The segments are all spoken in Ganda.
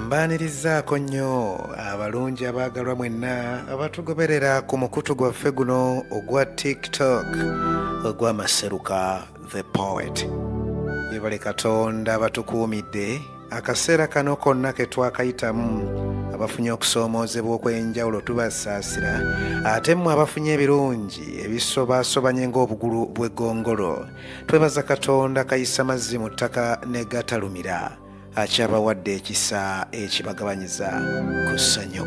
Mbaanirizaako nnyo abalungi abaagalwa mwenna abatugoberera ku mukutu gwaffe guno ogwa TikTok ogw'Amaseruka the Poet. Yebale Katonda batukuumidde akaseera kano konna ke twakayitamu abafunye okusoomoozebwa okw'enjawulo tubasaasira ate mmwe abafunye ebirungi ebisobaasobanye ng'obugulu bw'eggongolo twebaza Katonda kayisa mazzi mu ttaka ne gatalumira akyabawadde ekisa ekibagabanyiza ku ssanyu.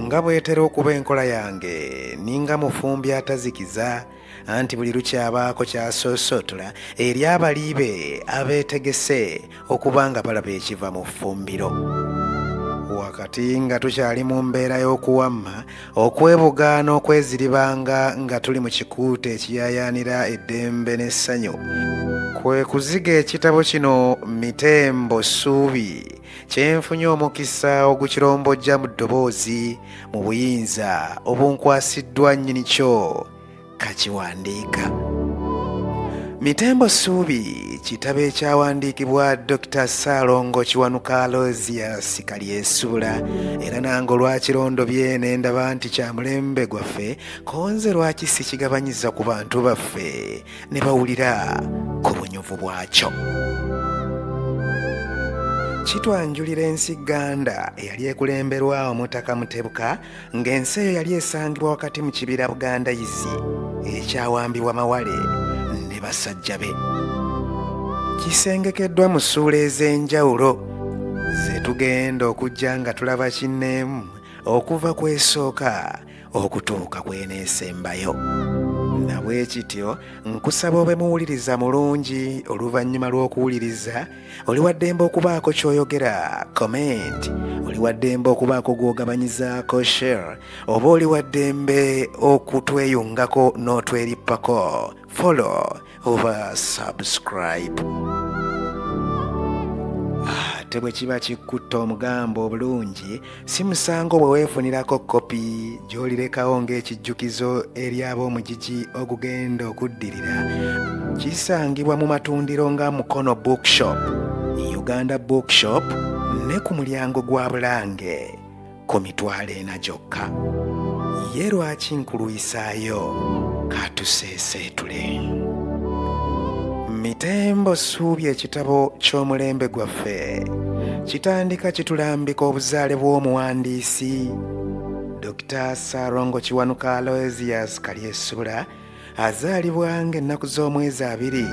Nga bwetera okuba enkola yange ninga mufumbi atazikiza anti buli lukyabaako kyasoosootula eri abaliibe abeetegese okuba nga balaba ekiva mu ffumbiro. Wakati nga tukyali mu mbeera y'okuwamma okwebuga n'okweziribanga nga tuli mu kikuuto ekiyaayaanira eddembe n'essanyu, kwe kuziga ekitabo kino Mitembo Ssuubi kyenfunye omukisa ogukirombojja mu ddoboozi mu buyinza obunkwasiddwa nnyini kyo kakiwandiika. Mitembo Ssuubi kitabo ekyawandiikibwa Dr. Ssaalongo Kiwanuka Aloysius Kalyesuula era nange olwakirondobye ne ndaba nti kya mulembe gwaffe konze lwaki sikigabanyiza ku bantu baffe ne bawulira ku bunyuvu bwakyo. Kitwanjulira ensi Ganda eyali ekulemberwa Omutaka Mutebuka ng'ensi eyo yali esangibwa wakati mu kibira Bugandayizi ekyawambibwa Mawale ne basajja be. Kisengekeddwa mu ssuula ez'enjawulo ze tugenda okujja nga tulaba kinneemu okuva ku esooka okutuuka ku eneesembayo. Nabwe kityo nkusaba obe muwuliriza mulungi oluvannyuma lw'okuwuliriza oli waddembe okubaako ky'oyogera comment, oli waddembe okubaako gw'ogabanyizaako share, oba oli waddembe okutweyungako n'otwerippako follow oba subscribe. Ate bwe kiba kikutta omugambo obulungi si musango bwe weefunirako kopi gy'olirekawo ng'ekijjukizo eri ab'omugigi ogugenda okuddirira. Kisangibwa mu matundiro nga Mukono Bookshop, Uganda Bookshop ne ku mulyango gwa Bulange ku mitwalo 4 gyokka. Ye lwaki nkuluyisaayo katuseeseetule. Mitembo Ssuubi ekitabo ky'omulembe gwaffe kitandika kitulambika obuzaale bw'omuwandiisi Dr. Ssaalongo Kiwanuka Aloysius Kalyesuula azaalibwa ng'ennaku z'omwezi 2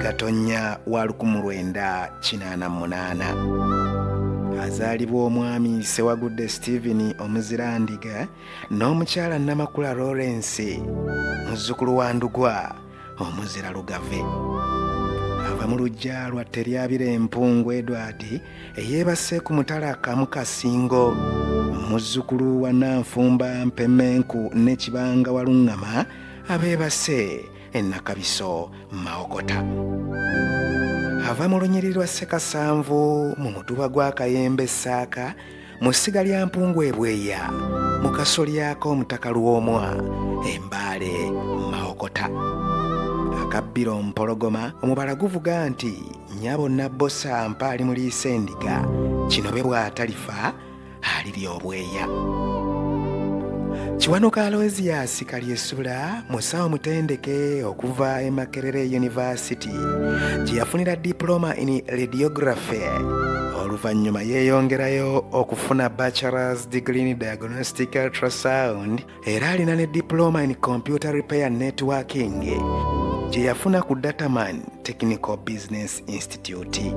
Gatonnya wa 1988. Azaalibwa omwami Ssewagudde Stephen Omuzirandiga n'omukyala Namakula Lawrence muzzukulu wa Ndugwa Omuziralugave. Ava mu luggya lwa Teryabire Mpungu Edward eyeebase ku mutala Kamu Kasingo, muzzukulu wa Nanfumba Mpemenku ne Kibanga Waluŋŋama abeebase e Nakabiso Mawokota. Ava mu lunyiriri lwa Ssekasanvu mu mutuba gwa Kayembe Saaka mu ssiga lya Mpungu Ebweya mu kasolyako Omutaka Lwomwa Embaale Mawokota. Akabbiro Mpologoma omubala guvuga nti nnyabo Nabbosa mpaali mu liisa endiga kinobe bw'atalifa alirya obweya. Kiwanuka Aloysius Kalyesuula musawo mutendeke okuva e Makerere University gye yafunira diploma in radiography. Oluvannyuma yeeyongerayo okufuna bachelor's degree in diagnostic ultrasound era alina ne diploma in computer repair networking gye yafuna ku Dataman Technical Business Institute.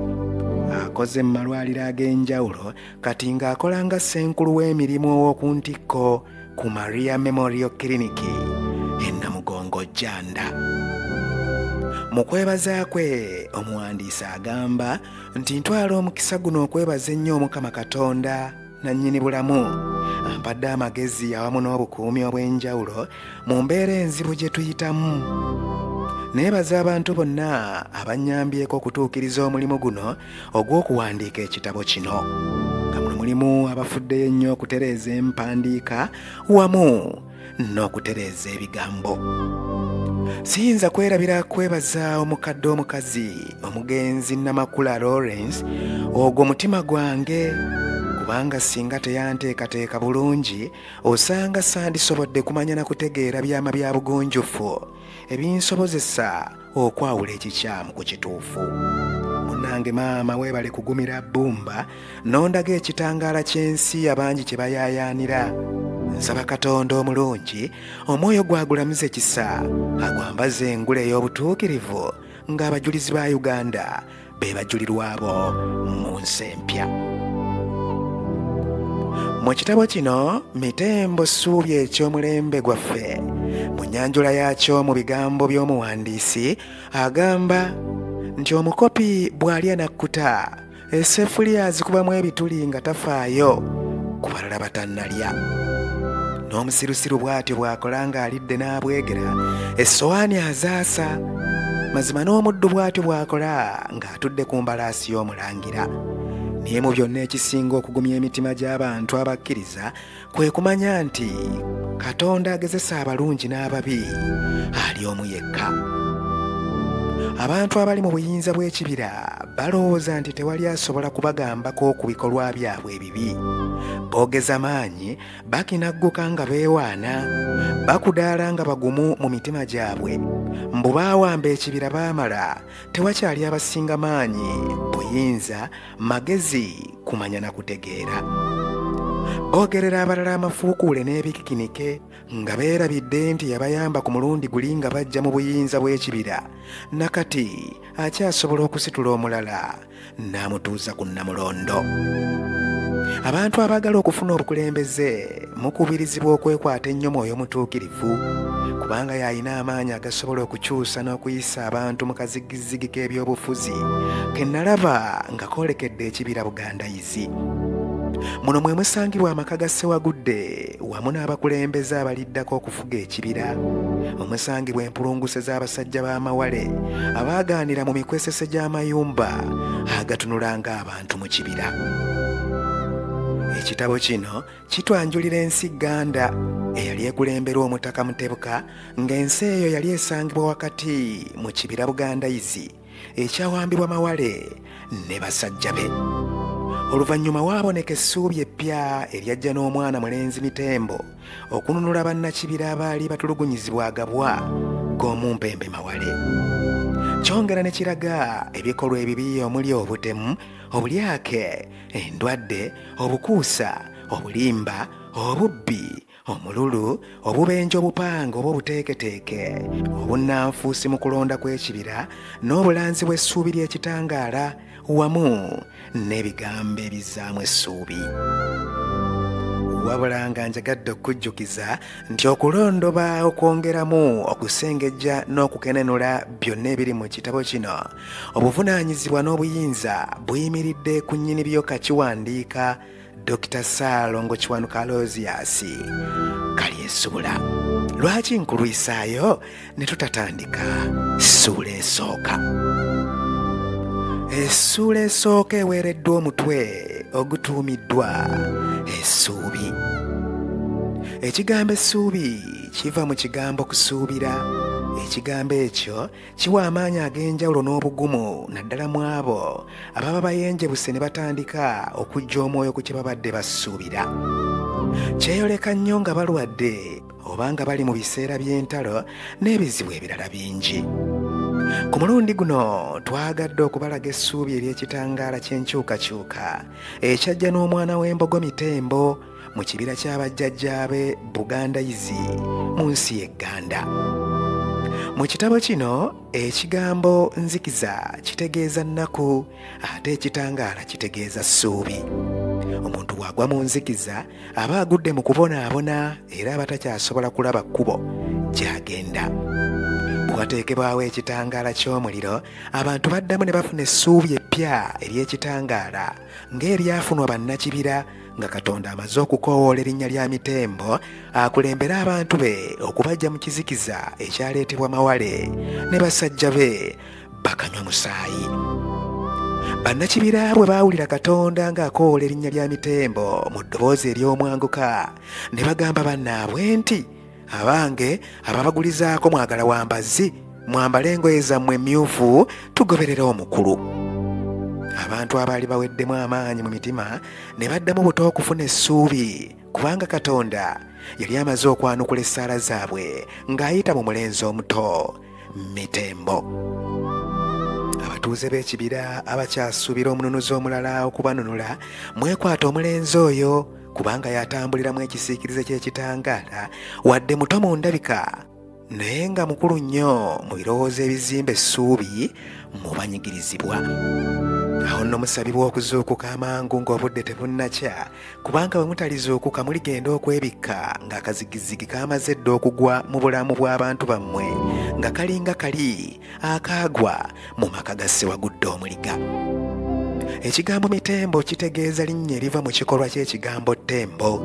Akoze mu malwaliro ag'enjawulo kati ng'akola nga ssenkulu w'emirimu ow'oku ntikko ku Maria Memorial Clinic e Namugongo Janda. Mu kwebaza kwe omuwandiisi agamba nti ntwala omukisa guno okwebaza ennyo Omukama Katonda nannyini bulamu ampadde amagezi awamu n'obukuumi obw'enjawulo mu mbeera enzibu gye tuyitamu. Neebaza abantu bonna abannyambyeko okutuukiriza omulimu guno ogw'okuwandiika ekitabo kino. Nga mulimu abafuddeyo ennyo okutereeza empandiika wamu n'okutereeza ebigambo. siyinza kwerabira kwebaza omukadde omukazi omugenzi Namakula Lawrence ogwo mutima gwange, kubanga singa teyanteekateeka bulungi osanga sandisobodde kumanya na kutegeera byama bya bugunjufu ebinsobozesa okwawula ekikyamu ku kituufu. Munange maama weebale kugumira bbumba n'ondaga ekitangaala ky'ensi abangi kye bayaayaanira. Nsaba Katonda omulungi omwoyo gwagulamuze kisa agwambaze engule ey'obutuukirivu ng'abajulizi ba Uganda be bajulirwa abo mu nsi empya. Mu kitabo kino Mitembo Ssuubi eky'omulembe gwaffe mu nnyanjula yaakyo mu bigambo by'omuwandiisi agamba nti omukopi bw'alya nakkuta esseffuliya azikubamu ebituli nga tafaayo ku balala batannalya. N'omusirusiru bw'atyo bw'akola ng'alidde n'abwegera essowaani azaasa. Mazima n'omuddu bw'atyo bw'akola ng'atudde ku mbalaasi y'omulangira. Naye mu byonna ekisinga okugumya emitima gy'abantu abakkiriza kwe kumanya nti Katonda agezesa abalungi n'ababi ali omu yekka. Abantu abali mu buyinza bw'ekibira balowooza nti tewali asobola kubagambako ku bikolwa byabwe ebibi. Boogeza maanyi, bakinagguka nga beewaana, bakudaala nga bagumu mu mitima gyabwe. Mbu baawamba ekibira baamala, tewakyali abasinga maanyi, buyinza, magezi, kumanya na kutegeera. Boogerera abalala amafuukuule n'ebikikinike nga beerabidde nti yabayamba ku mulundi guli nga bajja mu buyinza bw'ekibira, nakati akyasobola okusitula omulala n'amutuuza ku Namulondo. Abantu abaagala okufuna obukulembeze mukubirizibwa okwekwata ennyo mwoyo mutuukirivu, kubanga y'alina amaanyi agasobola okukyusa n'okuyisa abantu mu kazigizigi k'ebyobufuzi ke nalaba nga koolekedde ekibira Bugandayizi. Muno mwe musangibwa amaka ga Ssewagudde wamu n'abakulembeze abaliddako okufuga ekibira. Omusangibwa empulunguse z'abasajja b'amawale abaagaanira mu mikwesese gy'amayumba agatunula ng'abantu mu kibira. Ekitabo kino kitwanjulira ensi Ganda eyali ekulembera Omutaka Mutebuka, ng'ensi eyo yali esangibwa wakati mu kibira Bugandayizi ekyawambibwa mawale ne basajja be. Oluvannyuma waaboneka essuubi eppya eryajja n'omwana mulenzi Mitembo okununula bannakibira abaali batulugunyizibwa agabwa g'omumpembe mawale. Kyongera ne kiraga ebikolwa ebibi omuli obutemu, obulyake, endwadde, obukuusa, obulimba, obubbi, omululu, obubenje obupanga oba obuteeketeeke, obunnanfuusi mu kulonda kw'ekibira, n'obulanzi bw'essuubi ly'ekitangaala wamu n'ebigambo ebizzaamu essuubi. Wabula nga njagadde okujjukiza nti okulondoba okwongeramu okusengejja n'okukenenula byonna ebiri mu kitabo kino, obuvunaanyizibwa n'obuyinza buyimiridde ku nnyini byo kakiwandiika Dr. Ssaalongo Kiwanuka Aloysius Kalyesubula. Lwaki nkulwisaayo ne tutatandika ssuula esooka? Essuula esooka eweereddwa omutwe ogutuumiddwa essuubi. Ekigambo essuubi kiva mu kigambo kusuubira. Ekigambo ekyo kiwa amaanyi ag'enjawulo n'obugumu naddala mu abo ababa bayenjebuse ne batandika okujja omwoyo ku kye babadde basuubira. Kyeyoleka nnyo nga balwadde oba nga bali mu biseera by'entalo n'ebizibu ebirala bingi. Ku mulundi guno twagadde okubalaga essuubi ery'ekitangaala ky'enkyukakyuka ekyajja n'omwana w'embogo Mitembo mu kibira ky'abajjajjaabe Bugandayizi mu nsi y'e Ganda. Mu kitabo kino ekigambo nzikiza kitegeeza nnaku ate ekitangaala kitegeeza ssuubi. Omuntu bw'agwa mu nzikiza aba agudde mu kubonaabona era aba takyasobola kulaba kkubo gy'agenda. Bwateekebwawo ekitangaala ky'omuliro, abantu baddamu ne bafuna essuubi eppya ery'ekitangaala ng'eryafunwa bannakibira nga Katonda amaze okukoowoola erinnya lya Mitembo akulembera abantu be okubajja mu kizikiza ekyaleetebwa mawale ne basajja be bakanywa musaayi. Bannakibira bwe baawulira Katonda ng'akoowoola erinnya lya Mitembo mu ddoboozi ery'omwanguka ne bagamba bannaabwe nti abange ababagulizaako mwagala wambazi mwambale engoye zammwe emmyufu tugoberere omukulu. Abantu abaali baweddemu amaanyi mu mitima ne baddamu buto okufuna essuubi kubanga Katonda yali amaze okwanukula essaala zaabwe ng'ayita mu mulenzi omuto Mitembo. Abatuuze b'ekibira abakyasuubira omununuzi omulala okubanunula mwekwata omulenzi oyo kubanga yatambuliramu ekisiikirize ky'ekitangaala wadde muto mu ndabika naye nga mukulu nnyo mu birowoozo ebizimba essuubi mu banyigirizibwa. Awo nno musabibwa okuzuukuka amangu ng'obudde tebunnakya kubanga bwe mutalizuukuka muligenda okwebikka ng'akazigizigi kamaze dda okugwa mu bulamu bw'abantu bammwe nga kalinga kali akaagwa mu maka ga Ssewagudde Omuliga. Ekigambo Mitembo kitegeeza linnya eriva mu kikolwa ky'ekigambo Tembo.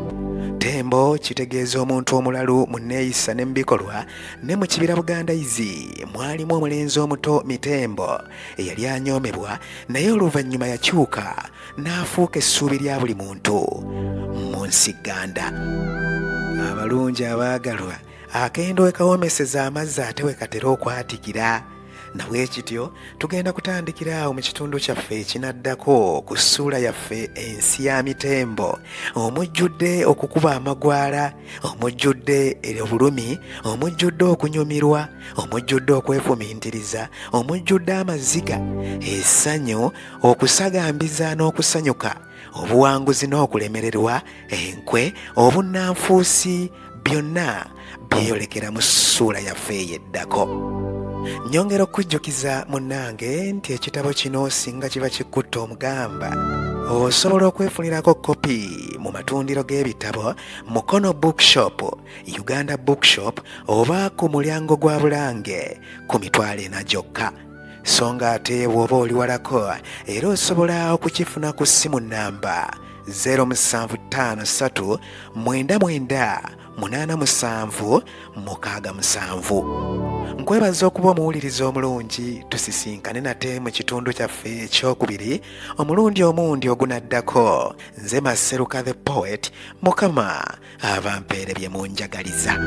Tembo kitegeeza omuntu omulalu mu nneeyisa ne mu bikolwa, ne mu kibira Bugandayizi mwalimu omulenzi omuto Mitembo eyali anyoomebwa naye oluvannyuma yakyuka n'afuuka essuubi lya buli muntu mu nsi Ganda. Abalungi abaagalwa, akendo we kawoomeseza amazzi ate we katera okwatikira. Nawe ekityo tugenda kutandikira awo mu kitundu kyaffe ekinaddako ku ssuula yaffe ensi ya Mitembo, omujjudde okukuba amagwala, omujjudde obulumi, omujjudde okunyumirwa, omujjudde okwefumiintiriza, omujjudde amaziga, essanyu, okusagambiza n'okusanyuka, obuwanguzi n'okulemererwa, enkwe, obunnanfuusi, byonna byeyolekera mu ssuula yaffe eyeddako. Nyongera okujjukiza munnange nti ekitabo kino singa kiba kikutte omugamba osobola okwefunirako kopi mu matundiro g'ebitabo Mukono Bookshop, Uganda Bookshop oba ku mulyango gwa Bulange ku $40 gyokka. So nga ate bw'oba oli walako era osobola okukifuna ku ssimu nnamba 0753 99 8767. Nkwebaza okuba omuwuliriza omulungi, tusisinkane nate mu kitundu kyaffe ekyokubiri omulundi omundi ogunaddako. Nze Maseruka the Poet, Mukama avampeere bye munjagaliza.